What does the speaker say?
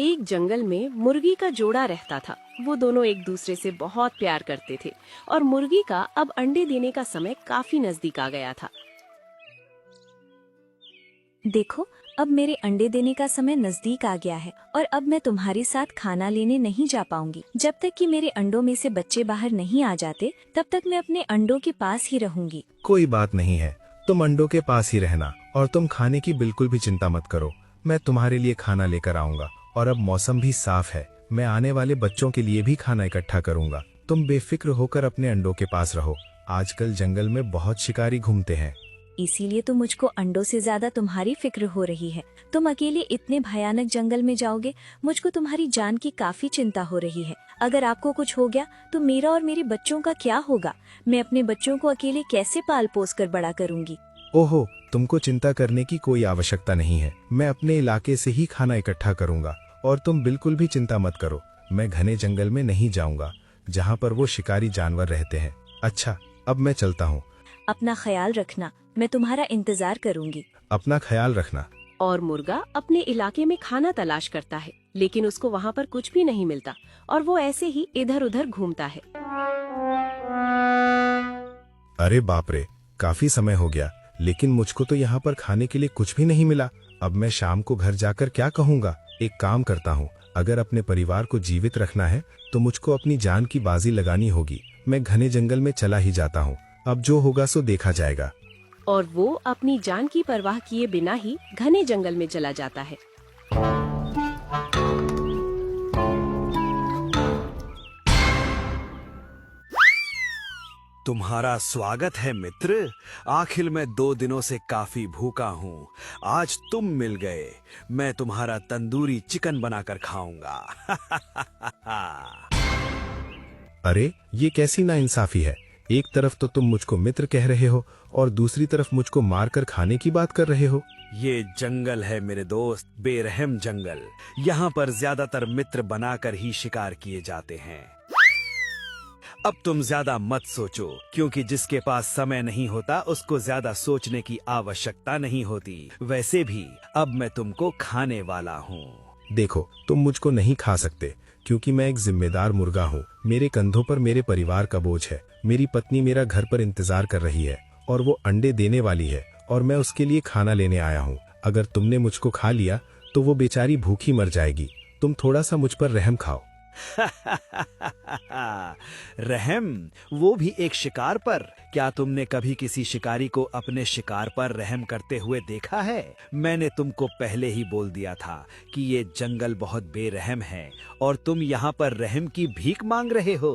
एक जंगल में मुर्गी का जोड़ा रहता था। वो दोनों एक दूसरे से बहुत प्यार करते थे और मुर्गी का अब अंडे देने का समय काफी नजदीक आ गया था। देखो, अब मेरे अंडे देने का समय नजदीक आ गया है और अब मैं तुम्हारे साथ खाना लेने नहीं जा पाऊंगी। जब तक कि मेरे अंडों में से बच्चे बाहर नहीं आ जाते, तब तक मैं अपने अंडों के पास ही रहूंगी। कोई बात नहीं है, तुम अंडों के पास ही रहना और तुम खाने की बिल्कुल भी चिंता मत करो। मैं तुम्हारे लिए खाना लेकर आऊंगा और अब मौसम भी साफ है। मैं आने वाले बच्चों के लिए भी खाना इकट्ठा करूंगा। तुम बेफिक्र होकर अपने अंडों के पास रहो। आजकल जंगल में बहुत शिकारी घूमते हैं। इसीलिए तो मुझको अंडों से ज्यादा तुम्हारी फिक्र हो रही है। तुम अकेले इतने भयानक जंगल में जाओगे, मुझको तुम्हारी जान की काफी चिंता हो रही है। अगर आपको कुछ हो गया तो मेरा और मेरे बच्चों का क्या होगा? मैं अपने बच्चों को अकेले कैसे पाल पोस कर बड़ा करूंगी? ओहो, तुमको चिंता करने की कोई आवश्यकता नहीं है। मैं अपने इलाके से ही खाना इकट्ठा करूंगा और तुम बिल्कुल भी चिंता मत करो। मैं घने जंगल में नहीं जाऊंगा जहाँ पर वो शिकारी जानवर रहते हैं। अच्छा, अब मैं चलता हूँ। अपना ख्याल रखना, मैं तुम्हारा इंतजार करूंगी। अपना ख्याल रखना। और मुर्गा अपने इलाके में खाना तलाश करता है, लेकिन उसको वहाँ पर कुछ भी नहीं मिलता और वो ऐसे ही इधर उधर घूमता है। अरे बाप रे, काफी समय हो गया, लेकिन मुझको तो यहाँ पर खाने के लिए कुछ भी नहीं मिला। अब मैं शाम को घर जाकर क्या कहूँगा? एक काम करता हूँ, अगर अपने परिवार को जीवित रखना है तो मुझको अपनी जान की बाजी लगानी होगी। मैं घने जंगल में चला ही जाता हूँ। अब जो होगा सो देखा जाएगा। और वो अपनी जान की परवाह किए बिना ही घने जंगल में चला जाता है। तुम्हारा स्वागत है मित्र। आखिर मैं 2 दिनों से काफी भूखा हूँ। आज तुम मिल गए। मैं तुम्हारा तंदूरी चिकन बनाकर खाऊंगा। अरे, ये कैसी नाइंसाफी है? एक तरफ तो तुम मुझको मित्र कह रहे हो और दूसरी तरफ मुझको मारकर खाने की बात कर रहे हो। ये जंगल है मेरे दोस्त, बेरहम जंगल। यहाँ पर ज्यादातर मित्र बनाकर ही शिकार किए जाते हैं। अब तुम ज्यादा मत सोचो, क्योंकि जिसके पास समय नहीं होता उसको ज्यादा सोचने की आवश्यकता नहीं होती। वैसे भी अब मैं तुमको खाने वाला हूँ। देखो, तुम मुझको नहीं खा सकते क्योंकि मैं एक जिम्मेदार मुर्गा हूँ। मेरे कंधों पर मेरे परिवार का बोझ है। मेरी पत्नी मेरा घर पर इंतजार कर रही है और वो अंडे देने वाली है और मैं उसके लिए खाना लेने आया हूँ। अगर तुमने मुझको खा लिया तो वो बेचारी भूखी मर जाएगी। तुम थोड़ा सा मुझ पर रहम खाओ। रहम? वो भी एक शिकार पर? क्या तुमने कभी किसी शिकारी को अपने शिकार पर रहम करते हुए देखा है? मैंने तुमको पहले ही बोल दिया था कि ये जंगल बहुत बेरहम है और तुम यहाँ पर रहम की भीख मांग रहे हो।